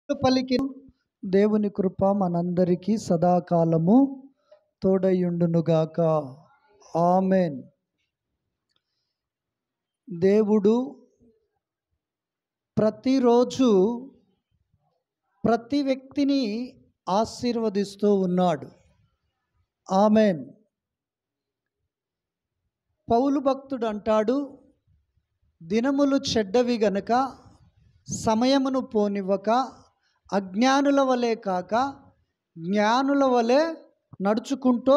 పలికి దేవుని కృప మనందరికీ సదాకాలము తోడయుండునుగాక. ఆమెన్. దేవుడు ప్రతిరోజు ప్రతి వ్యక్తిని ఆశీర్వదిస్తూ ఉన్నాడు. ఆమెన్. పౌలు భక్తుడు అంటాడు, దినములు చెడ్డవి గనుక సమయమును పోనివ్వక అజ్ఞానుల వలె కాక జ్ఞానుల వలె నడుచుకుంటూ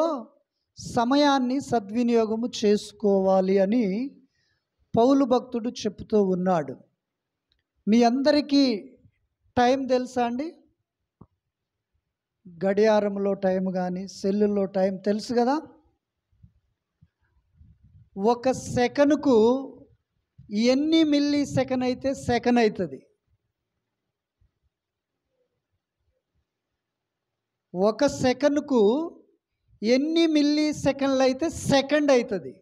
సమయాన్ని సద్వినియోగము చేసుకోవాలి అని పౌలు భక్తుడు చెప్తూ ఉన్నాడు. మీ అందరికీ టైం తెలుసా అండి? గడియారంలో టైం కానీ సెల్లులో టైం తెలుసు కదా. ఒక సెకనుకు ఎన్ని మిల్లీ సెకండ్ అయితే సెకండ్ అవుతుంది. ఒక సెకనుకు ఎన్ని మిల్లీ సెకండ్లు అయితే సెకండ్ అవుతుంది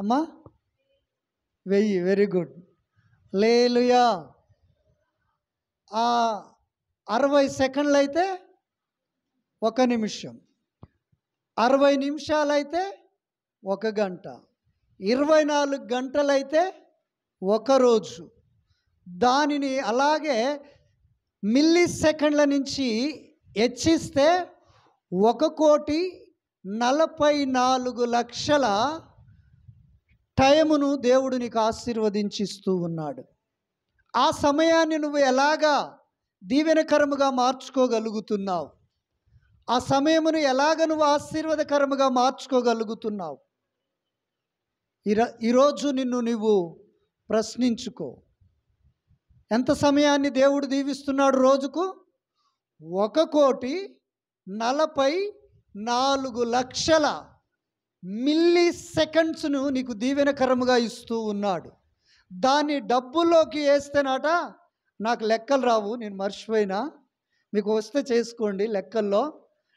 అమ్మా? 1000. Very good. హల్లెలూయా. 60 సెకండ్లు అయితే 1 నిమిషం, 60 నిమిషాలు అయితే 1 గంట, 24 గంటలైతే 1 రోజు. దానిని అలాగే మిల్లీ సెకండ్ల నుంచి హెచ్చిస్తే 1,44,00,000 టైమును దేవుడు నీకు ఆశీర్వదించిస్తూ ఉన్నాడు. ఆ సమయాన్ని నువ్వు ఎలాగా దీవెనకరముగా మార్చుకోగలుగుతున్నావు? ఆ సమయమును ఎలాగ నువ్వు ఆశీర్వాదకరముగా మార్చుకోగలుగుతున్నావు? ఈరోజు నిన్ను నువ్వు ప్రశ్నించుకో. ఎంత సమయాన్ని దేవుడు దీవిస్తున్నాడు రోజుకు? 1,44,00,000 మిల్లీ సెకండ్స్ను నీకు దీవెనకరముగా ఇస్తూ ఉన్నాడు. దాన్ని డబ్బుల్లోకి వేస్తేనట, నాకు లెక్కలు రావు, నేను మర్చిపోయినా, మీకు వస్తే చేసుకోండి. లెక్కల్లో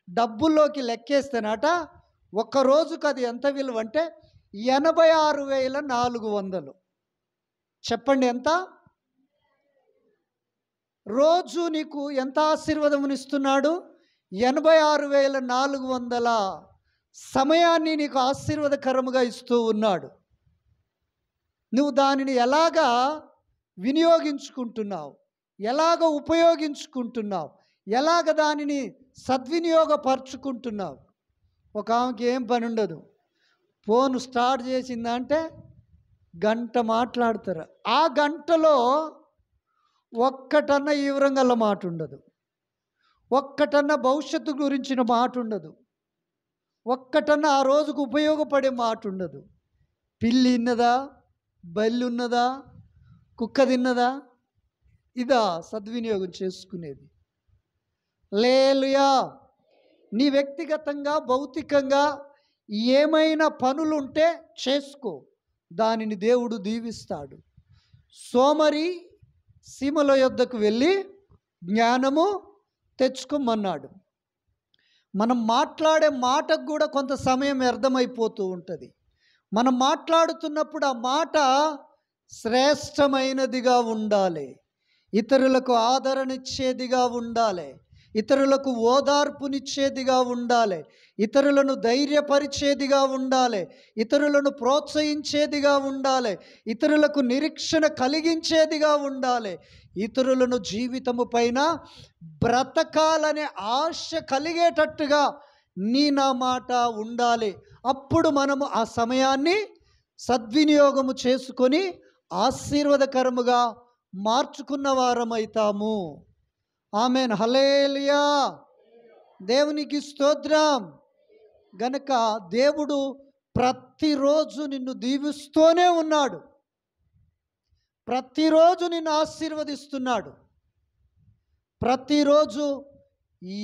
డబ్బుల్లోకి లెక్కేస్తేనట ఒక్క రోజుకు అది ఎంత విలువ అంటే 86,400. చెప్పండి ఎంత? రోజు నీకు ఎంత ఆశీర్వాదమునిస్తున్నాడు? 86,400 సమయాన్ని నీకు ఆశీర్వాదకరముగా ఇస్తూ ఉన్నాడు. నువ్వు దానిని ఎలాగా వినియోగించుకుంటున్నావు? ఎలాగ ఉపయోగించుకుంటున్నావు? ఎలాగ దానిని సద్వినియోగపరుచుకుంటున్నావు? ఒక ఆమెకి ఏం పని ఉండదు, ఫోన్ స్టార్ట్ చేసిందంటే గంట మాట్లాడతారు. ఆ గంటలో ఒక్కటన్నా ఈవరంగల మాట ఉండదు, ఒక్కటన్నా భవిష్యత్తు గురించిన మాట ఉండదు, ఒక్కటన్నా ఆ రోజుకు ఉపయోగపడే మాట ఉండదు. పిల్లి ఉన్నదా, బల్లి ఉన్నదా, కుక్క తిన్నదా? ఇదా సద్వినియోగం చేసుకునేది? హల్లెలూయా. నీ వ్యక్తిగతంగా భౌతికంగా ఏమైనా పనులుంటే చేసుకో, దానిని దేవుడు దీవిస్తాడు. సోమరి సీమల యొద్దకు వెళ్ళి జ్ఞానము తెచ్చుకోమన్నాడు. మనం మాట్లాడే మాటకు కూడా కొంత సమయం వ్యర్థమైపోతూ ఉంటుంది. మనం మాట్లాడుతున్నప్పుడు ఆ మాట శ్రేష్టమైనదిగా ఉండాలి, ఇతరులకు ఆదరణిచ్చేదిగా ఉండాలి, ఇతరులకు ఓదార్పునిచ్చేదిగా ఉండాలి, ఇతరులను ధైర్యపరిచేదిగా ఉండాలి, ఇతరులను ప్రోత్సహించేదిగా ఉండాలి, ఇతరులకు నిరీక్షణ కలిగించేదిగా ఉండాలి, ఇతరులను జీవితము పైన బ్రతకాలనే ఆశ కలిగేటట్టుగా నా మాట ఉండాలి. అప్పుడు మనము ఆ సమయాన్ని సద్వినియోగము చేసుకొని ఆశీర్వాదకరముగా మార్చుకున్న వారమైతాము. ఆమెన్. హల్లెలూయా. దేవునికి స్తోత్రం. గనుక దేవుడు ప్రతిరోజు నిన్ను దీవిస్తూనే ఉన్నాడు, ప్రతిరోజు నిన్ను ఆశీర్వదిస్తున్నాడు. ప్రతిరోజు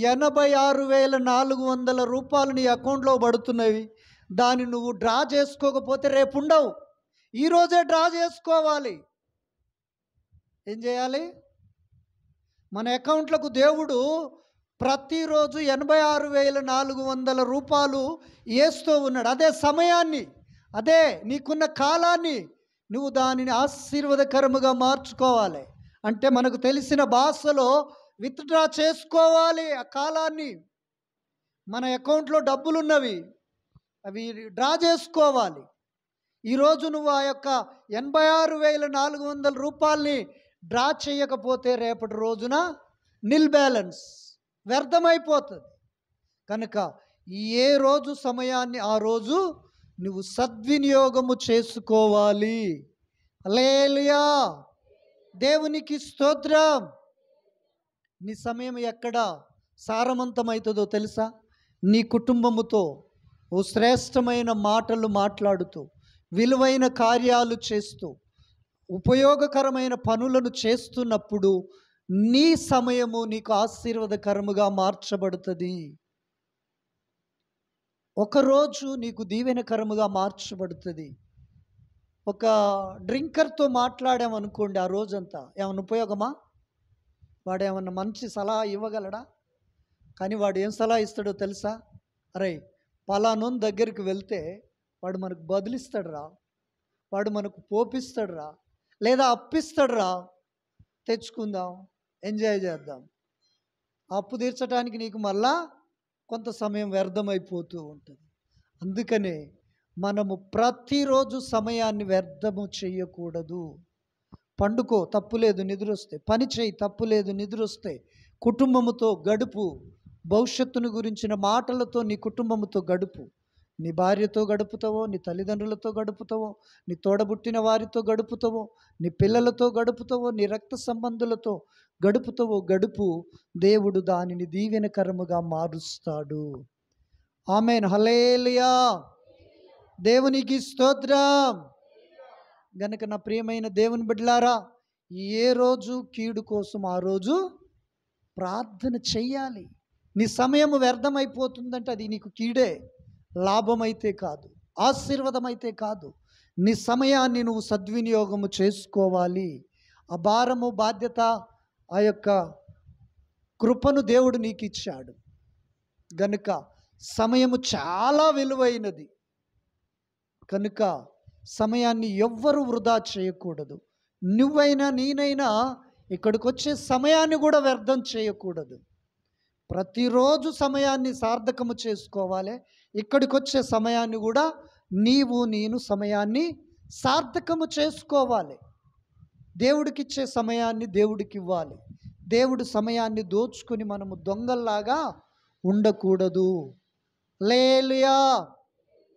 86,400 రూపాయలు నీ అకౌంట్లో పడుతున్నవి. దాన్ని నువ్వు డ్రా చేసుకోకపోతే రేపు ఉండవు. ఈరోజే డ్రా చేసుకోవాలి. ఏం చేయాలి? మన అకౌంట్లకు దేవుడు ప్రతిరోజు 86,400 రూపాయలు వేస్తూ ఉన్నాడు. అదే సమయాన్ని, అదే నీకున్న కాలాన్ని నువ్వు దానిని ఆశీర్వాదకరముగా మార్చుకోవాలి. అంటే మనకు తెలిసిన భాషలో విత్డ్రా చేసుకోవాలి. ఆ కాలాన్ని మన అకౌంట్లో డబ్బులున్నవి, అవి డ్రా చేసుకోవాలి. ఈరోజు నువ్వు ఆ యొక్క 86,400 రూపాయలని డ్రా చేయకపోతే రేపటి రోజున నిల్ బ్యాలెన్స్, వ్యర్థమైపోతుంది. కనుక ఏ రోజు సమయాన్ని ఆ రోజు నువ్వు సద్వినియోగము చేసుకోవాలి. హల్లెలూయా, దేవునికి స్తోత్రం. నీ సమయం ఎక్కడ సారవంతమవుతుందో తెలుసా? నీ కుటుంబముతో ఓ శ్రేష్టమైన మాటలు మాట్లాడుతూ, విలువైన కార్యాలు చేస్తూ, ఉపయోగకరమైన పనులను చేస్తున్నప్పుడు నీ సమయము నీకు ఆశీర్వాదకరముగా మార్చబడుతుంది. ఒకరోజు నీకు దీవెనకరముగా మార్చబడుతుంది. ఒక డ్రింకర్తో మాట్లాడామనుకోండి, ఆ రోజంతా ఏమన్నా ఉపయోగమా? వాడు ఏమన్నా మంచి సలహా ఇవ్వగలడా? కానీ వాడు ఏం సలహా ఇస్తాడో తెలుసా? అరే, పలానోని దగ్గరికి వెళ్తే వాడు మనకు బదులిస్తాడు రా, వాడు మనకు పోపిస్తాడు రా, లేదా అప్పిస్తాడు రా, తెచ్చుకుందాం, ఎంజాయ్ చేద్దాం. అప్పు తీర్చడానికి నీకు మళ్ళా కొంత సమయం వ్యర్థమైపోతూ ఉంటుంది. అందుకనే మనము ప్రతిరోజు సమయాన్ని వ్యర్థము చేయకూడదు. పండుకో, తప్పులేదు, నిద్రొస్తే. పని చేయి, తప్పులేదు, నిద్రొస్తే. కుటుంబముతో గడుపు. భవిష్యత్తును గురించిన మాటలతో నీ కుటుంబముతో గడుపు. నీ భార్యతో గడుపుతావో, నీ తల్లిదండ్రులతో గడుపుతావో, నీ తోడబుట్టిన వారితో గడుపుతావో, నీ పిల్లలతో గడుపుతావో, నీ రక్త సంబంధులతో గడుపుతావో గడుపు. దేవుడు దానిని దీవెనకరముగా మారుస్తాడు. ఆమేన్, హల్లెలూయా, దేవునికి స్తోత్రం. గనుక నా ప్రియమైన దేవుని బిడ్డలారా, ఏ రోజు కీడు కోసం ఆ రోజు ప్రార్థన చెయ్యాలి. నీ సమయం వ్యర్థమైపోతుందంటే అది నీకు కీడే, లాభమైతే కాదు, ఆశీర్వాదమైతే కాదు. నీ సమయాన్ని నువ్వు సద్వినియోగము చేసుకోవాలి. ఆ భారము, బాధ్యత, ఆ యొక్క కృపను దేవుడు నీకు ఇచ్చాడు. గనుక సమయము చాలా విలువైనది. కనుక సమయాన్ని ఎవ్వరూ వృధా చేయకూడదు. నువ్వైనా నేనైనా ఇక్కడికి వచ్చే సమయాన్ని కూడా వ్యర్థం చేయకూడదు. ప్రతిరోజు సమయాన్ని సార్థకము చేసుకోవాలి. ఇక్కడికి వచ్చే సమయాన్ని కూడా నేను సమయాన్ని సార్థకము చేసుకోవాలి. దేవుడికిచ్చే సమయాన్ని దేవుడికి ఇవ్వాలి. దేవుడు సమయాన్ని దోచుకొని మనము దొంగల్లాగా ఉండకూడదు. హల్లెలూయా,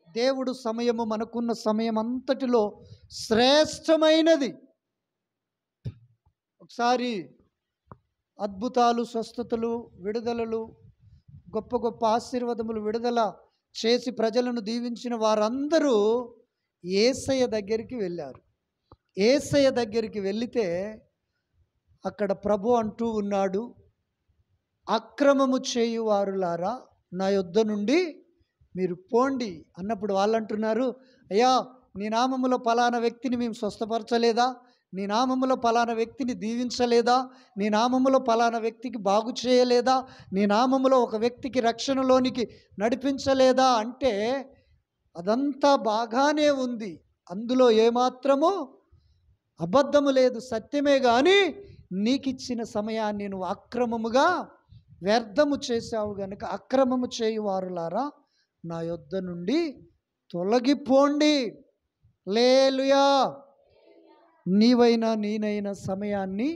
దేవుడు సమయము మనకున్న సమయం అంతటిలో శ్రేష్టమైనది. ఒకసారి అద్భుతాలు, స్వస్థతలు, విడుదలలు, గొప్ప గొప్ప ఆశీర్వాదములు విడుదల చేసి ప్రజలను దీవించిన వారందరూ యేసయ్య దగ్గరికి వెళ్ళారు. యేసయ్య దగ్గరికి వెళితే అక్కడ ప్రభు అంటూ ఉన్నాడు, అక్రమము చేయువారులారా నా యొద్ద నుండి మీరు పోండి అన్నప్పుడు వాళ్ళు అంటున్నారు, అయ్యా, నీ నామములో పలానా వ్యక్తిని మేము స్వస్థపరచలేదా? నీ నామములో పలానా వ్యక్తిని దీవించలేదా? నీ నామములో పలానా వ్యక్తికి బాగు చేయలేదా? నీ నామములో ఒక వ్యక్తికి రక్షణలోనికి నడిపించలేదా? అంటే అదంతా బాగానే ఉంది, అందులో ఏమాత్రము అబద్ధము లేదు, సత్యమే. కానీ నీకిచ్చిన సమయాన్ని నువ్వు అక్రమముగా వ్యర్థము చేశావు. గనుక అక్రమము చేయువారులారా నా యొద్ద నుండి తొలగిపోండి. హల్లెలూయా, నీవైనా నేనైనా సమయాన్ని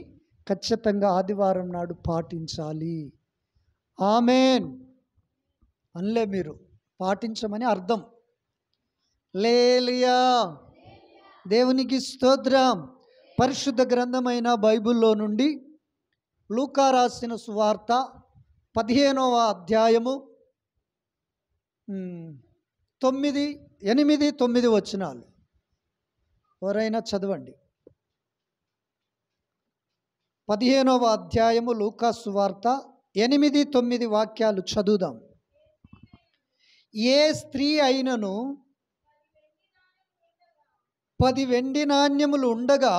ఖచ్చితంగా ఆదివారం నాడు పాటించాలి. ఆమేన్ అనలే, మీరు పాటించమని అర్థం. హల్లెలూయా, దేవునికి స్తోత్రం. పరిశుద్ధ గ్రంథమైన బైబిల్లో నుండి లూకా రాసిన సువార్త 15వ అధ్యాయము 8, 9 వచనాలు ఎవరైనా చదవండి. 15వ అధ్యాయము లూకా సువార్త 8, 9 వాక్యాలు చదువుదాం. ఏ స్త్రీ అయినను 10 వెండి నాణ్యములు ఉండగా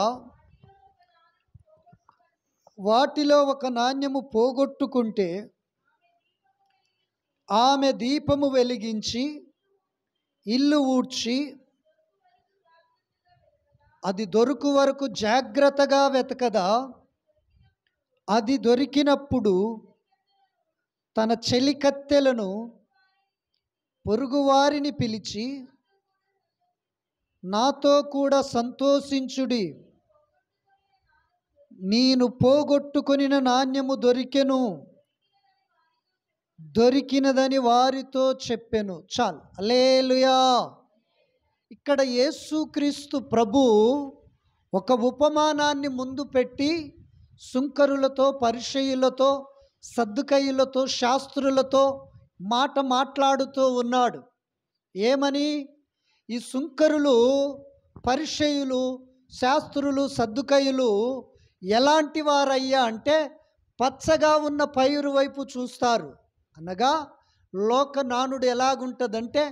వాటిలో ఒక నాణ్యము పోగొట్టుకుంటే ఆమె దీపము వెలిగించి ఇల్లు ఊడ్చి అది దొరుకు వరకు జాగ్రత్తగా వెతకదా? అది దొరికినప్పుడు తన చెలికత్తెలను పొరుగువారిని పిలిచి, నాతో కూడా సంతోషించుడి, నేను పోగొట్టుకొనిన నాణ్యము దొరికినదని వారితో చెప్పెను. చాలు. హల్లెలూయా. ఇక్కడ యేసుక్రీస్తు ప్రభు ఒక ఉపమానాన్ని ముందు పెట్టి సుంకరులతో, పరిసయ్యులతో, సద్దుకయ్యులతో, శాస్త్రులతో మాట్లాడుతూ ఉన్నాడు. ఏమని? ఈ సుంకరులు, పరిసయ్యులు, శాస్త్రులు, సద్దుకయ్యులు ఎలాంటి వారయ్యా అంటే పచ్చగా ఉన్న పైరు వైపు చూస్తారు. అనగా లోక నానుడు ఎలాగుంటుందంటే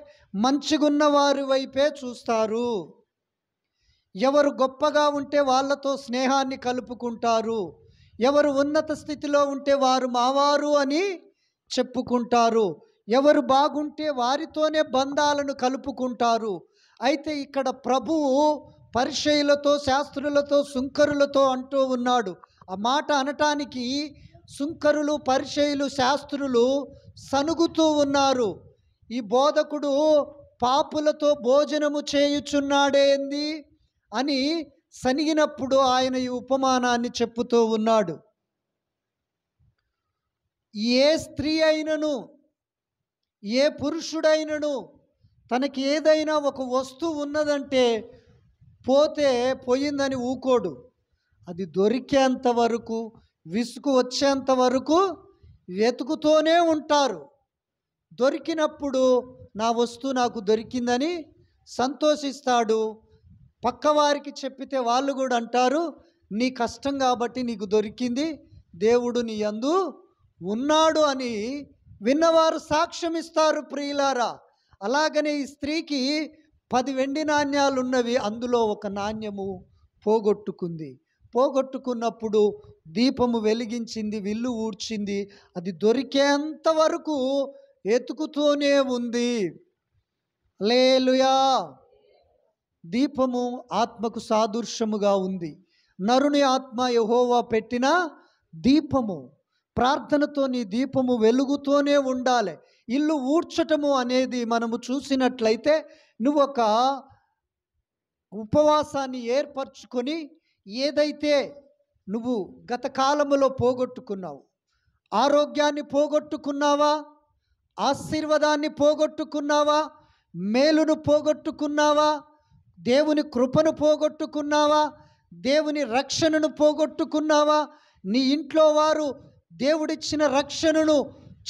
మంచిగున్న వారి వైపే చూస్తారు. ఎవరు గొప్పగా ఉంటే వాళ్ళతో స్నేహాన్ని కలుపుకుంటారు. ఎవరు ఉన్నత స్థితిలో ఉంటే వారు మావారు అని చెప్పుకుంటారు. ఎవరు బాగుంటే వారితోనే బంధాలను కలుపుకుంటారు. అయితే ఇక్కడ ప్రభువు పరిసయ్యులతో, శాస్త్రులతో, సుంకరులతో అంటూ ఉన్నాడు. ఆ మాట అనటానికి సుంకరులు, పరిసయ్యులు, శాస్త్రులు సనుగుతూ ఉన్నారు. ఈ బోధకుడు పాపులతో భోజనము చేయుచున్నాడేంది అని సనిగినప్పుడు ఆయన ఈ ఉపమానాన్ని చెప్పుతూ ఉన్నాడు. ఏ స్త్రీ అయినను, ఏ పురుషుడైనను తనకి ఏదైనా ఒక వస్తువు ఉన్నదంటే పోయిందని ఊకోడు. అది దొరికేంత వరకు, విసుగు వచ్చేంత వరకు వెతుకుతూనే ఉంటారు. దొరికినప్పుడు నా వస్తువు నాకు దొరికిందని సంతోషిస్తాడు. పక్కవారికి చెప్పితే వాళ్ళు కూడా అంటారు, నీ కష్టం కాబట్టి నీకు దొరికింది, దేవుడు నీ యందు ఉన్నాడు అని విన్నవారు సాక్ష్యం ఇస్తారు. ప్రియులారా, అలాగనే ఈ స్త్రీకి 10 వెండి నాణ్యాలు ఉన్నవి, అందులో ఒక నాణ్యము పోగొట్టుకుంది. పోగొట్టుకున్నప్పుడు దీపము వెలిగించింది, విల్లు ఊడ్చింది, అది దొరికేంత వరకు ఎతుకుతూనే ఉంది. హల్లెలూయా. దీపము ఆత్మకు సాదృశ్యముగా ఉంది. నరుని ఆత్మ యెహోవా పెట్టిన దీపము. ప్రార్థనతో నీ దీపము వెలుగుతూనే ఉండాలి. ఇల్లు ఊడ్చటము అనేది మనము చూసినట్లయితే, నువ్వు ఒక ఉపవాసాన్ని ఏర్పరచుకొని ఏదైతే నువ్వు గత కాలములో పోగొట్టుకున్నావు, ఆరోగ్యాన్ని పోగొట్టుకున్నావా, ఆశీర్వాదాన్ని పోగొట్టుకున్నావా, మేలును పోగొట్టుకున్నావా, దేవుని కృపను పోగొట్టుకున్నావా, దేవుని రక్షణను పోగొట్టుకున్నావా, నీ ఇంట్లో వారు దేవుడిచ్చిన రక్షణను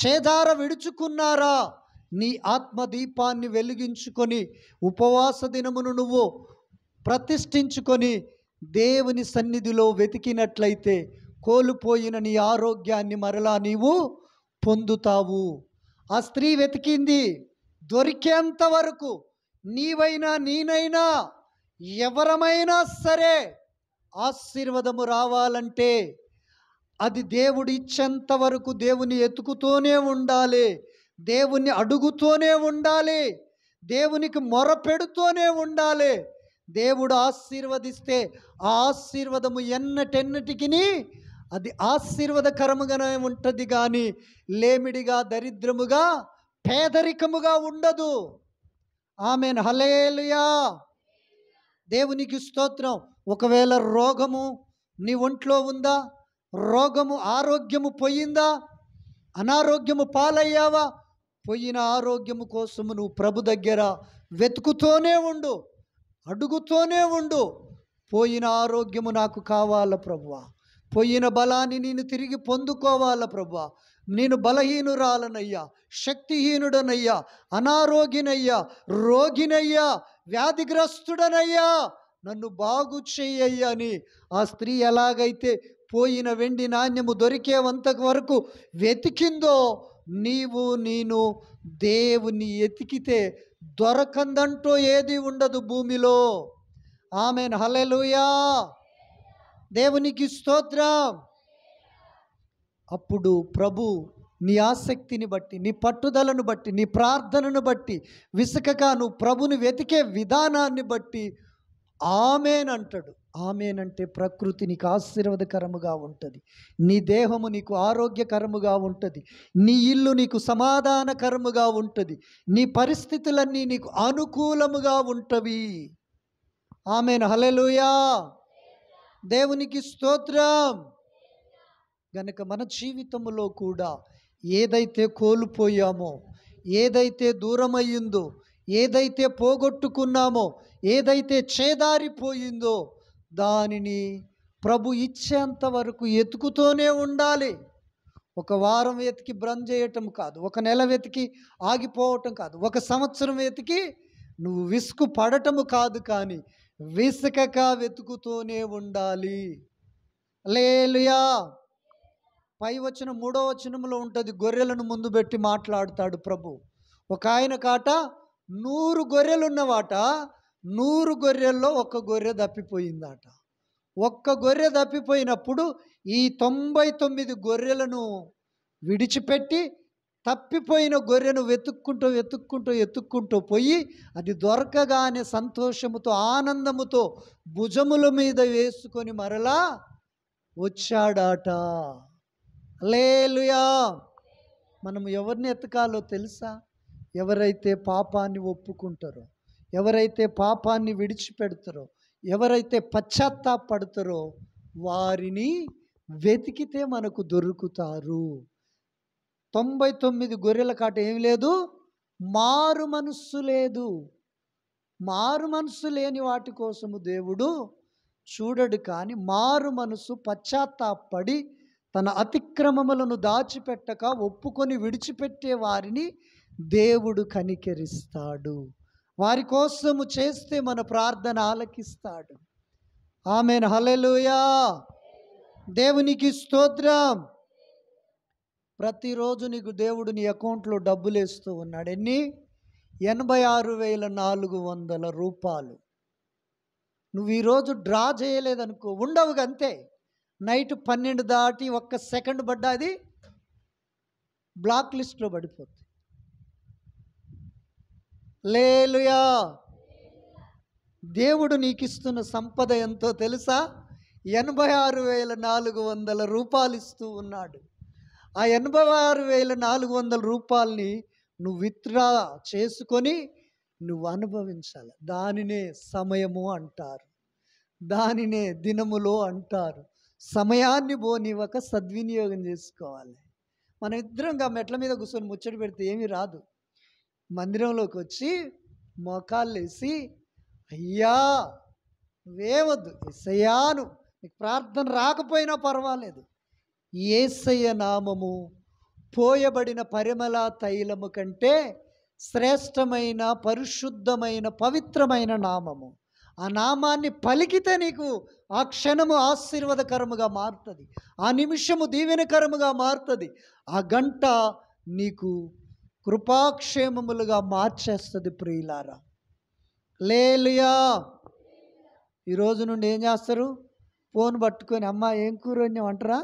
చేదార విడుచుకున్నారా? నీ ఆత్మదీపాన్ని వెలిగించుకొని ఉపవాస దినమును నువ్వు ప్రతిష్ఠించుకొని దేవుని సన్నిధిలో వెతికినట్లయితే కోల్పోయిన నీ ఆరోగ్యాన్ని మరలా నీవు పొందుతావు. ఆ స్త్రీ వెతికింది, దొరికేంత వరకు నీవైనా నేనైనా ఎవరమైనా సరే ఆశీర్వాదము రావాలంటే అది దేవుడు ఇచ్చేంత వరకు దేవుని ఎతుకుతూనే ఉండాలి, దేవుని అడుగుతూనే ఉండాలి, దేవునికి మొరపెడుతూనే ఉండాలి. దేవుడు ఆశీర్వదిస్తే ఆ ఆశీర్వాదము ఎన్నటెన్నటికి అది ఆశీర్వాదకరముగానే ఉంటుంది, కానీ లేమిడిగా, దరిద్రముగా, పేదరికముగా ఉండదు. ఆమేన్. హల్లెలూయా. దేవునికి స్తోత్రం. ఒకవేళ రోగము నీ ఒంట్లో ఉందా, రోగము, ఆరోగ్యము పోయిందా, అనారోగ్యము పాలయ్యావా, పోయిన ఆరోగ్యము కోసము నువ్వు ప్రభు దగ్గర వెతుకుతూనే ఉండు, అడుగుతూనే ఉండు. పోయిన ఆరోగ్యము నాకు కావాలా ప్రభువా, పోయిన బలాన్ని నేను తిరిగి పొందుకోవాలా ప్రభువా, నేను బలహీనురాలనయ్యా, శక్తిహీనుడనయ్యా, అనారోగ్యనయ్యా, రోగినయ్యా, వ్యాధిగ్రస్తుడనయ్యా, నన్ను బాగు చెయ్యయ్యా అని ఆ స్త్రీ ఎలాగైతే పోయిన వెండి నాణ్యము దొరికేంత వరకు వెతికిందో, నీవు నేను దేవుని ఎతికితే దొరకందంటూ ఏది ఉండదు భూమిలో. ఆమేన్. హల్లెలూయా. దేవునికి స్తోత్రం. అప్పుడు ప్రభు నీ ఆసక్తిని బట్టి, నీ పట్టుదలను బట్టి, నీ ప్రార్థనను బట్టి, విసుకగా నువ్వు ప్రభుని వెతికే విధానాన్ని బట్టి ఆమేన్ అంటాడు. ఆమేనంటే ప్రకృతి నీకు ఆశీర్వాదకరముగా ఉంటుంది, నీ దేహము నీకు ఆరోగ్యకరముగా ఉంటుంది, నీ ఇల్లు నీకు సమాధానకరముగా ఉంటుంది, నీ పరిస్థితులన్నీ నీకు అనుకూలముగా ఉంటవి. ఆమేన్. హల్లెలూయా. దేవునికి స్తోత్రం. గనుక మన జీవితంలో కూడా ఏదైతే కోల్పోయామో, ఏదైతే దూరమయ్యిందో, ఏదైతే పోగొట్టుకున్నామో, ఏదైతే చేదారిపోయిందో దానిని ప్రభు ఇచ్చేంత వరకు ఎతుకుతూనే ఉండాలి. ఒక వారం వెతికి చేయటం కాదు, ఒక నెల వెతికి ఆగిపోవటం కాదు, ఒక సంవత్సరం వెతికి నువ్వు విసుగు పడటము కాదు, కానీ విసుకక వెతుకుతూనే ఉండాలి. హల్లెలూయా. పై వచనం 3వ వచనంలో ఉంటుంది, గొర్రెలను ముందు పెట్టి మాట్లాడుతాడు ప్రభు. ఒక ఆయన కాట 100 గొర్రెలున్నవాట, 100 గొర్రెల్లో ఒక్క గొర్రె తప్పిపోయిందట. ఒక్క గొర్రె తప్పిపోయినప్పుడు ఈ 99 గొర్రెలను విడిచిపెట్టి తప్పిపోయిన గొర్రెను వెతుక్కుంటూ పోయి అది దొరకగానే సంతోషముతో ఆనందముతో భుజముల మీద వేసుకొని మరలా వచ్చాడట. హల్లెలూయా. మనం ఎవరిని ఎతకాలో తెలుసా? ఎవరైతే పాపాన్ని ఒప్పుకుంటారో, ఎవరైతే పాపాన్ని విడిచిపెడతారో, ఎవరైతే పశ్చాత్తాపడతారో వారిని వెతికితే మనకు దొరుకుతారు. 99 గొర్రెల కాట ఏం లేదు, మారు మనస్సు లేదు. మారు మనస్సు లేని వాటి కోసము దేవుడు చూడడు, కానీ మారు మనసు పశ్చాత్తాపడి తన అతిక్రమములను దాచిపెట్టక ఒప్పుకొని విడిచిపెట్టే వారిని దేవుడు కనికరిస్తాడు. వారి కోసము చేస్తే మన ప్రార్థన ఆలకిస్తాడు. ఆమేన్. హల్లెలూయా. దేవునికి స్తోత్రం. ప్రతిరోజు నీకు దేవుడు నీ అకౌంట్లో డబ్బులు వేస్తూ ఉన్నాడు. ఎన్ని? 86,400 రూపాయలు. నువ్వు ఈరోజు డ్రా చేయలేదనుకో, ఉండవు అంతే. నైట్ 12 దాటి 1 సెకండ్ పడ్డా అది బ్లాక్ లిస్ట్లో పడిపోతుంది. హల్లెలూయా. దేవుడు నీకు ఇస్తున్న సంపద ఎంతో తెలుసా? 86,400 రూపాయలు ఇస్తూ ఉన్నాడు. ఆ 86,400 రూపాయలని నువ్వు విత్డ్రా చేసుకొని నువ్వు అనుభవించాలి. దానినే సమయము అంటారు, దానినే దినములో అంటారు. సమయాన్ని పోనివ్వక సద్వినియోగం చేసుకోవాలి. మనం ఇద్దరంగా మెట్ల మీద కూర్చొని ముచ్చట పెడితే ఏమీ రాదు. మందిరంలోకి వచ్చి మోకాళ్ళు వేసి, అయ్యా నువ్వేవద్దు, యేసయ్యాను, నీకు ప్రార్థన రాకపోయినా పర్వాలేదు, యేసయ్య నామము పోయబడిన పరిమళ తైలము కంటే శ్రేష్టమైన, పరిశుద్ధమైన, పవిత్రమైన నామము. ఆ నామాన్ని పలికితే నీకు ఆ క్షణము ఆశీర్వాదకరముగా మారుతుంది, ఆ నిమిషము దీవెనకరముగా మారుతుంది, ఆ గంట నీకు కృపాక్షేమములుగా మార్చేస్తుంది. ప్రియులారా, హల్లెలూయా. ఈరోజు నుండి ఏం చేస్తారు? ఫోన్ పట్టుకొని, అమ్మ ఏం కూర వండావు అంటారా?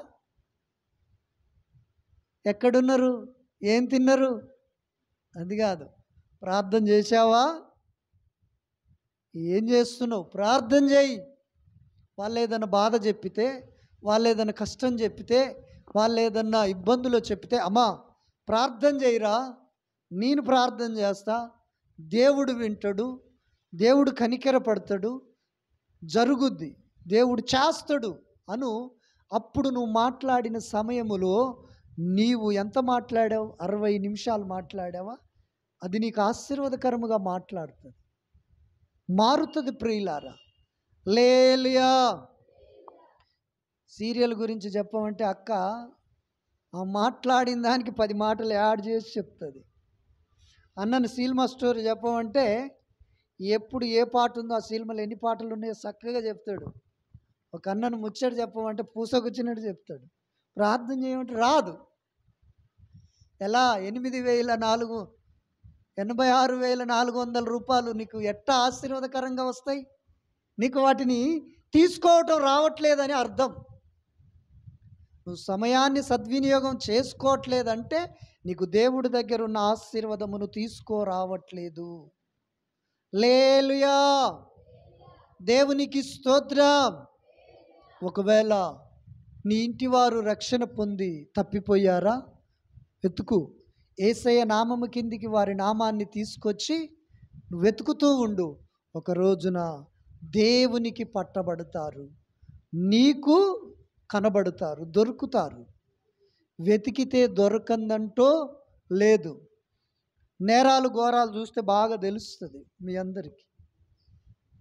ఎక్కడున్నారు, ఏం తిన్నారు? అది కాదు. ప్రార్థన చేశావా? ఏం చేస్తున్నావు? ప్రార్థన చేయి. వాళ్ళు ఏదైనా బాధ చెప్పితే, వాళ్ళు ఏదైనా కష్టం చెప్పితే, వాళ్ళు ఏదన్నా ఇబ్బందులు చెప్పితే, అమ్మా ప్రార్థన చేయిరా, నేను ప్రార్థన చేస్తా, దేవుడు వింటాడు, దేవుడు కనికరపడతాడు, జరుగుద్ది, దేవుడు చేస్తాడు అను. అప్పుడు నువ్వు మాట్లాడిన సమయములో నీవు ఎంత మాట్లాడావు? 60 నిమిషాలు మాట్లాడావా? అది నీకు ఆశీర్వాదకరముగా మాట్లాడుతుంది, మారుతుంది. ప్రియులారా, హల్లెలూయా. సీరియల్ గురించి చెప్పమంటే అక్క ఆ మాట్లాడిన దానికి 10 మాటలు యాడ్ చేసి చెప్తుంది. అన్నను సినిమా స్టోరీ చెప్పమంటే ఎప్పుడు ఏ పాట ఉందో, ఆ సినిమాలో ఎన్ని పాటలు ఉన్నాయో చక్కగా చెప్తాడు. ఒక అన్నను ముచ్చట చెప్పమంటే పూసకొచ్చినట్టు చెప్తాడు. ప్రార్థన చేయమంటే రాదు. ఎలా? 86,400 రూపాయలు నీకు ఎట్టా ఆశీర్వాదకరంగా వస్తాయి? నీకు వాటిని తీసుకోవటం రావట్లేదని అర్థం. నువ్వు సమయాన్ని సద్వినియోగం చేసుకోవట్లేదంటే నీకు దేవుడి దగ్గర ఉన్న ఆశీర్వాదమును తీసుకోరావట్లేదు. హల్లెలూయా. దేవునికి స్తోత్రం. ఒకవేళ నీ ఇంటి వారు రక్షణ పొంది తప్పిపోయారా, వెతుకు. యేసయ్య నామము కిందికి వారి నామాన్ని తీసుకొచ్చి నువ్వు వెతుకుతూ ఉండు. ఒక రోజున దేవునికి పట్టబడతారు, నీకు కనబడతారు, దొరుకుతారు. వెతికితే దొరకందంటూ లేదు. నేరాలు ఘోరాలు చూస్తే బాగా తెలుస్తుంది మీ అందరికీ.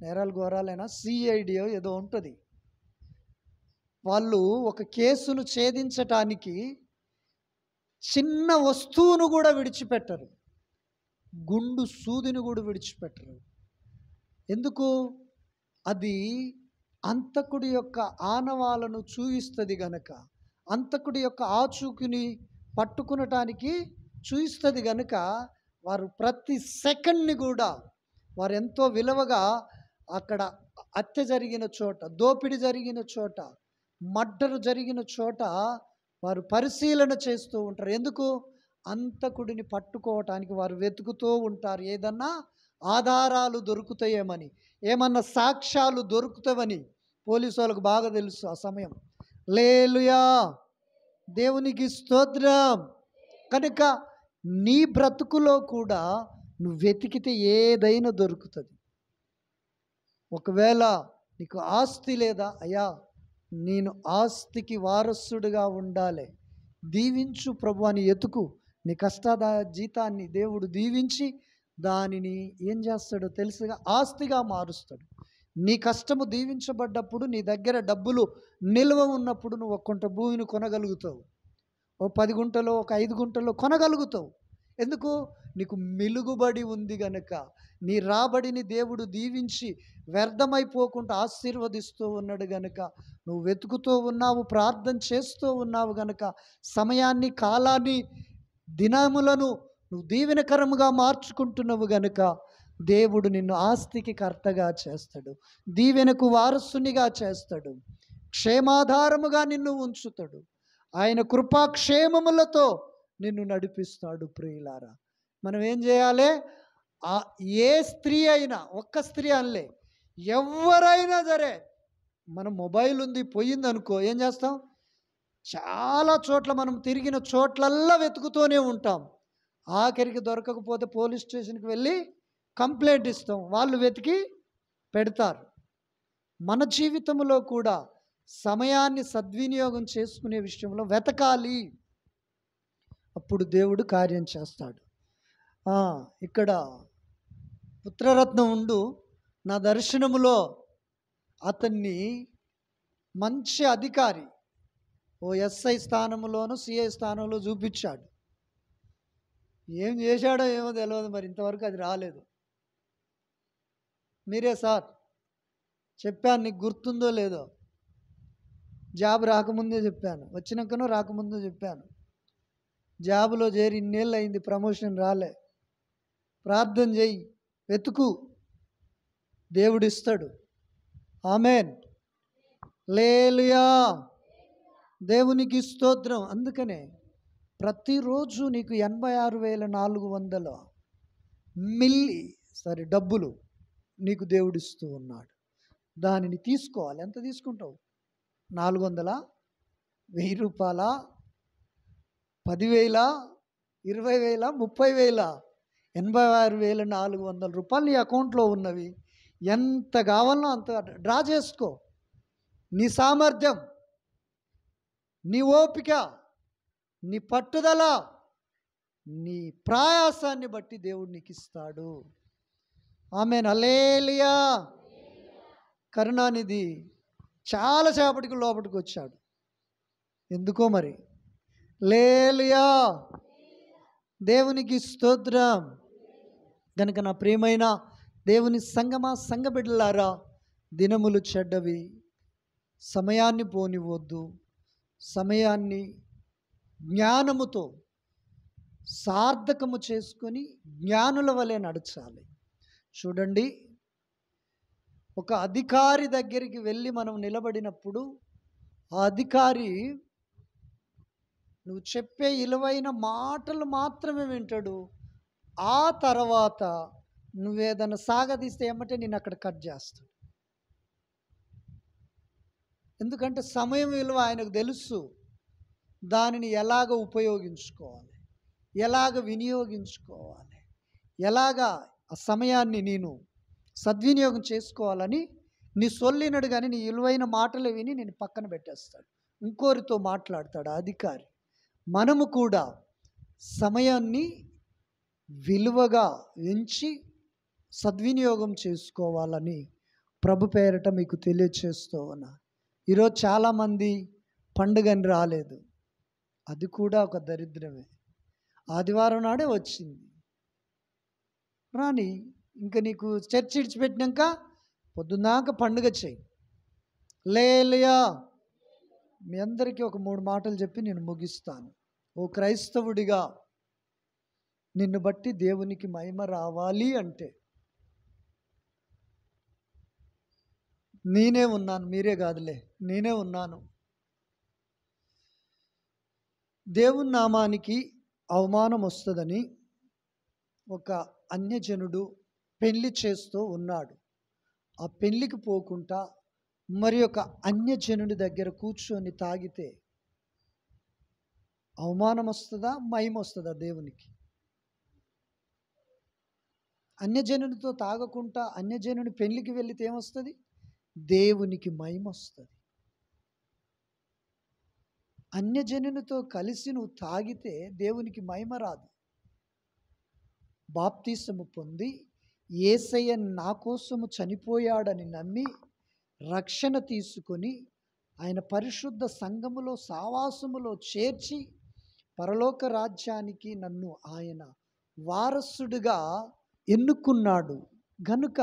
నేరాలు ఘోరాలైనా సిఐడి ఏదో ఉంటుంది. వాళ్ళు ఒక కేసును ఛేదించటానికి చిన్న వస్తువును కూడా విడిచిపెట్టరు, గుండు సూదిని కూడా విడిచిపెట్టరు. ఎందుకు? అది అంతకుడి యొక్క ఆనవాలను చూయిస్తుంది గనక, అంతకుడి యొక్క ఆచూకుని పట్టుకునటానికి చూయిస్తుంది గనుక వారు ప్రతి సెకండ్ని కూడా వారు ఎంతో విలువగా అక్కడ హత్య జరిగిన చోట, దోపిడీ జరిగిన చోట, మర్డర్ జరిగిన చోట వారు పరిశీలన చేస్తూ ఉంటారు. ఎందుకు? అంతకుడిని పట్టుకోవటానికి వారు వెతుకుతూ ఉంటారు. ఏదన్నా ఆధారాలు దొరుకుతాయేమని, ఏమన్నా సాక్ష్యాలు దొరుకుతావని పోలీసు వాళ్ళకు బాగా తెలుసు ఆ సమయం. హల్లెలూయా, దేవునికి స్తోత్రం. కనుక నీ బ్రతుకులో కూడా నువ్వు వెతికితే ఏదైనా దొరుకుతుంది. ఒకవేళ నీకు ఆస్తి లేదా, అయ్యా నేను ఆస్తికి వారసుడిగా ఉండాలి, దీవించు ప్రభు అని ఎతుకు. నీ కష్టాద జీతాన్ని దేవుడు దీవించి దానిని ఏం చేస్తాడో తెలుసుగా, ఆస్తిగా మారుస్తాడు. నీ కష్టము దీవించబడ్డప్పుడు, నీ దగ్గర డబ్బులు నిల్వ ఉన్నప్పుడు నువ్వు ఒక కొంట భూమిని కొనగలుగుతావు. ఓ 10 గుంటలో, ఒక 5 గుంటలో కొనగలుగుతావు. ఎందుకు? నీకు మిలుగుబడి ఉంది గనక. నీ రాబడిని దేవుడు దీవించి వ్యర్థమైపోకుండా ఆశీర్వదిస్తూ ఉన్నాడు గనక, నువ్వు వెతుకుతూ ఉన్నావు, ప్రార్థన చేస్తూ ఉన్నావు గనక, సమయాన్ని, కాలాన్ని, దినములను నువ్వు దీవెనకరముగా మార్చుకుంటున్నావు గనుక దేవుడు నిన్ను ఆస్తికి కర్తగా చేస్తాడు, దీవెనకు వారసునిగా చేస్తాడు, క్షేమాధారముగా నిన్ను ఉంచుతాడు. ఆయన కృపాక్షేమములతో నిన్ను నడిపిస్తాడు. ప్రియులారా, మనం ఏం చేయాలి? ఏ స్త్రీ అయినా, ఒక్క స్త్రీ అనలే, ఎవరైనా సరే, మన మొబైల్ ఉంది పోయింది అనుకో, ఏం చేస్తాం? చాలా చోట్ల మనం తిరిగిన చోట్లల్లా వెతుకుతూనే ఉంటాం. ఆఖరికి దొరకకపోతే పోలీస్ స్టేషన్కి వెళ్ళి కంప్లైంట్ ఇస్తాం, వాళ్ళు వెతికి పెడతారు. మన జీవితంలో కూడా సమయాన్ని సద్వినియోగం చేసుకునే విషయంలో వెతకాలి, అప్పుడు దేవుడు కార్యం చేస్తాడు. ఇక్కడ పుత్రరత్నం ఉండు నా దర్శనములో అతన్ని మంచి అధికారి ఓ ఎస్ఐ స్థానంలోనూ సిఐ స్థానంలో చూపించాడు. ఏం చేశాడో ఏమో తెలియదు, మరి ఇంతవరకు అది రాలేదు. మీరే సార్ చెప్పాను, నీకు గుర్తుందో లేదో, జాబ్ రాకముందే చెప్పాను, వచ్చినాకనో రాకముందే చెప్పాను. జాబులో చేరి ఇన్నేళ్ళు అయింది, ప్రమోషన్ రాలే. ప్రార్థన చేయి, వెతుకు, దేవుడిస్తాడు. ఆమెన్, హల్లెలూయా, దేవునికి స్తోత్రం. అందుకనే ప్రతిరోజు నీకు 86,400 డబ్బులు నీకు దేవుడిస్తూ ఉన్నాడు. దానిని తీసుకోవాలి. ఎంత తీసుకుంటావు? 400, 1000 రూపాయల, 10,000, 20,000, 30,000, 86,400 రూపాయలు నీ అకౌంట్లో ఉన్నవి. ఎంత కావాలనో అంత డ్రా చేసుకో. నీ సామర్థ్యం, నీ ఓపిక, నీ పట్టుదల, నీ ప్రయాసాన్ని బట్టి దేవుడు నీకు ఇస్తాడు. ఆమేన్, హల్లెలూయా. కరుణానిధి చాలా సేపటికి లోపలికి వచ్చాడు. ఎందుకో మరి. హల్లెలూయా, దేవునికి స్తోత్రం. కనుక నా ప్రియమైన దేవుని సంగమా, సంఘ బిడ్డలారా, దినములు చెడ్డవి, సమయాన్ని పోనివద్దు. సమయాన్ని జ్ఞానముతో సార్థకము చేసుకొని జ్ఞానుల వలె నడచాలి. చూడండి, ఒక అధికారి దగ్గరికి వెళ్ళి మనం నిలబడినప్పుడు ఆ అధికారి నువ్వు చెప్పే విలువైన మాటలు మాత్రమే వింటాడు. ఆ తర్వాత నువ్వేదన్నా సాగదీస్తే ఏమంటే నేను అక్కడ కట్ చేస్తాడు. ఎందుకంటే సమయం విలువ ఆయనకు తెలుసు. దానిని ఎలాగ ఉపయోగించుకోవాలి, ఎలాగ వినియోగించుకోవాలి, ఎలాగా ఆ సమయాన్ని నేను సద్వినియోగం చేసుకోవాలని నీ సొల్లినడు కానీ నీ విలువైన మాటలు విని నేను పక్కన పెట్టేస్తాడు. ఇంకోరితో మాట్లాడతాడు ఆ అధికారి. మనము కూడా సమయాన్ని విలువగా ఎంచి సద్వినియోగం చేసుకోవాలని ప్రభు పేరట మీకు తెలియచేస్తూ ఉన్నా. ఈరోజు చాలామంది పండుగని రాలేదు. అది కూడా ఒక దరిద్రమే. ఆదివారం నాడే వచ్చింది రాని, ఇంకా నీకు చర్చ్ ఇడిచిపెట్టినాక పొద్దున్నాక పండుగ చేయి. హల్లెలూయా. మీ అందరికీ ఒక 3 మాటలు చెప్పి నేను ముగిస్తాను. ఓ క్రైస్తవుడిగా నిన్ను బట్టి దేవునికి మహిమ రావాలి అంటే నేనే ఉన్నాను, మీరే కాదులే, నేనే ఉన్నాను. దేవుని నామానికి అవమానం వస్తుందని ఒక అన్యజనుడు పెళ్లి చేస్తూ ఉన్నాడు. ఆ పెళ్లికి పోకుండా మరి ఒక అన్యజనుడి దగ్గర కూర్చొని తాగితే అవమానం వస్తుందా, మహిమ వస్తుందా దేవునికి? అన్యజనుడితో తాగకుండా అన్యజనుడి పెళ్లికి వెళితే ఏమొస్తుంది? దేవునికి మహిమ వస్తుంది. అన్యజనునితో కలిసి నువ్వు తాగితే దేవునికి మహిమ రాదు. బాప్తిసము పొంది యేసయ్య నా కోసము చనిపోయాడని నమ్మి రక్షణ తీసుకొని ఆయన పరిశుద్ధ సంఘములో సావాసములో చేర్చి పరలోక రాజ్యానికి నన్ను ఆయన వారసుడిగా ఎన్నుకున్నాడు గనుక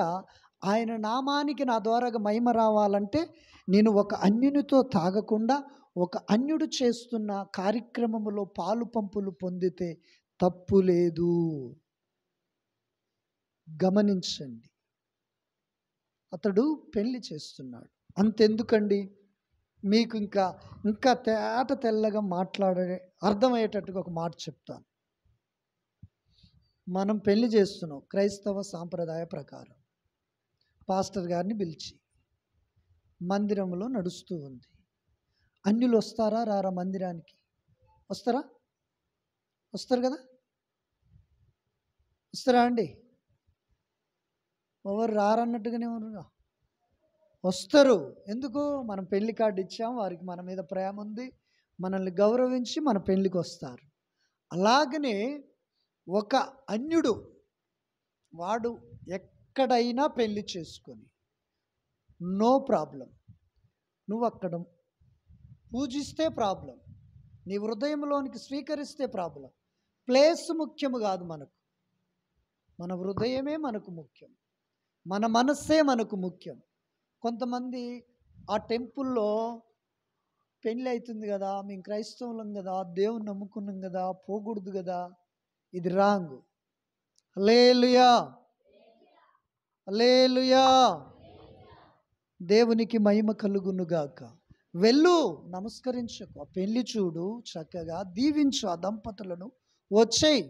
ఆయన నామానికి నా ద్వారాగా మహిమ రావాలంటే నేను ఒక అన్యునితో తాగకుండా ఒక అన్యుడు చేస్తున్న కార్యక్రమములో పాలు పంపులు పొందితే తప్పు లేదు. గమనించండి. అతడు పెళ్లి చేస్తున్నాడు. అంతెందుకండి, మీకు ఇంకా తెల్లగా మాట్లాడే అర్థమయ్యేటట్టుగా ఒక మాట చెప్తాను. మనం పెళ్లి చేస్తున్నాం క్రైస్తవ సాంప్రదాయ ప్రకారం. పాస్టర్ గారిని పిలిచి మందిరంలో నడుస్తూ ఉంది. అన్యులు వస్తారా రారా మందిరానికి? వస్తారా? వస్తారు కదా, వస్తారా అండి? ఎవరు రారన్నట్టుగానే ఉన్నారుగా, వస్తారు. ఎందుకు? మనం పెళ్లి కార్డు ఇచ్చాం, వారికి మన మీద ప్రేమ ఉంది, మనల్ని గౌరవించి మన పెళ్ళికి వస్తారు. అలాగనే ఒక అన్యుడు వాడు ఎక్కడైనా పెళ్లి చేసుకొని నో ప్రాబ్లం. నువ్వు అక్కడ పూజిస్తే ప్రాబ్లం, నీ హృదయంలోనికి స్వీకరిస్తే ప్రాబ్లం. ప్లేస్ ముఖ్యము కాదు మనకు, మన హృదయమే మనకు ముఖ్యం, మన మనస్సే మనకు ముఖ్యం. కొంతమంది ఆ టెంపుల్లో పెళ్ళి అవుతుంది కదా, మేము క్రైస్తవులం కదా, దేవుని నమ్ముకున్నాం కదా, పోకూడదు కదా. ఇది రాంగ్. హల్లెలూయా, హల్లెలూయా. దేవునికి మహిమ కలుగునుగాక. వెళ్ళు, నమస్కరించుకో, ఆ పెళ్లి చూడు, చక్కగా దీవించు ఆ దంపతులను, వచ్చేయి.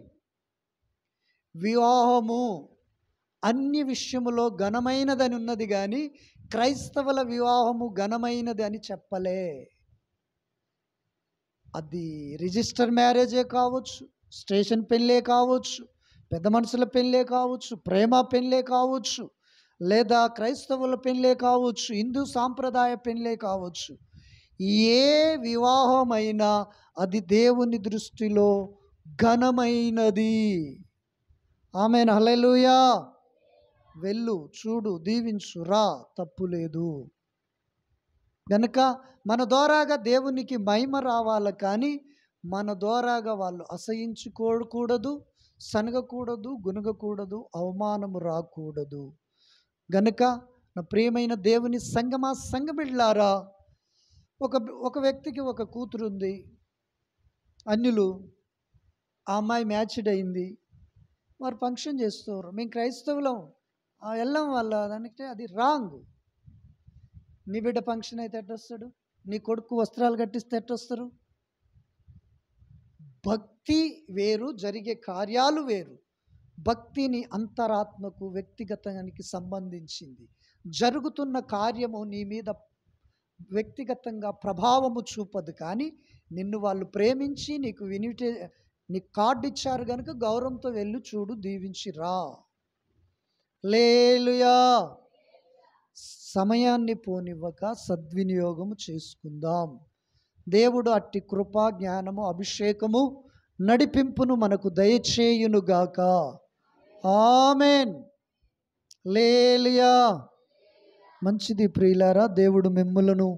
వివాహము అన్ని విషయములో ఘనమైనదని ఉన్నది కానీ క్రైస్తవుల వివాహము ఘనమైనది అని చెప్పలే. అది రిజిస్టర్ మ్యారేజే కావచ్చు, స్టేషన్ పెళ్ళే కావచ్చు, పెద్ద మనుషుల పెళ్ళే కావచ్చు, ప్రేమ పెళ్ళే కావచ్చు, లేదా క్రైస్తవుల పెళ్ళే కావచ్చు, హిందూ సాంప్రదాయ పెళ్ళే కావచ్చు. ఏ వివాహమైనా అది దేవుని దృష్టిలో ఘనమైనది. ఆమేన్, హల్లెలూయా. వెళ్ళు, చూడు, దీవించు, రా, తప్పు లేదు. గనుక మన ద్వారాగా దేవునికి మహిమ రావాలి కానీ మన ద్వారాగా వాళ్ళు అసహించుకోకూడదు, సనగకూడదు, గునగకూడదు, అవమానము రాకూడదు. గనుక నా ప్రియమైన దేవుని సంగమా, సంగబిడ్లారా, ఒక వ్యక్తికి ఒక కూతురు ఉంది. అన్యులు, ఆ అమ్మాయి మ్యాచ్డ్ అయింది, వారు ఫంక్షన్ చేస్తారు. మేము క్రైస్తవులం వెళ్ళం వాళ్ళ దానికి, అది రాంగ్. నీ బిడ్డ ఫంక్షన్ అయితే ఎట్టొస్తాడు? నీ కొడుకు వస్త్రాలు కట్టిస్తే ఎట్టొస్తారు? భక్తి వేరు, జరిగే కార్యాలు వేరు. భక్తిని అంతరాత్మకు, వ్యక్తిగతానికి సంబంధించింది. జరుగుతున్న కార్యము నీ మీద వ్యక్తిగతంగా ప్రభావము చూపదు, కానీ నిన్ను వాళ్ళు ప్రేమించి నీకు కార్డు ఇచ్చారు కనుక గౌరవంతో వెళ్ళి చూడు, దీవించి రా. హల్లెలూయా. సమయాన్ని పోనివ్వక సద్వినియోగము చేసుకుందాం. దేవుడు అట్టి కృప, జ్ఞానము, అభిషేకము, నడిపింపును మనకు దయచేయునుగాక. ఆమేన్. హల్లెలూయా. మంచిది ప్రియులారా, దేవుడు మిమ్ములను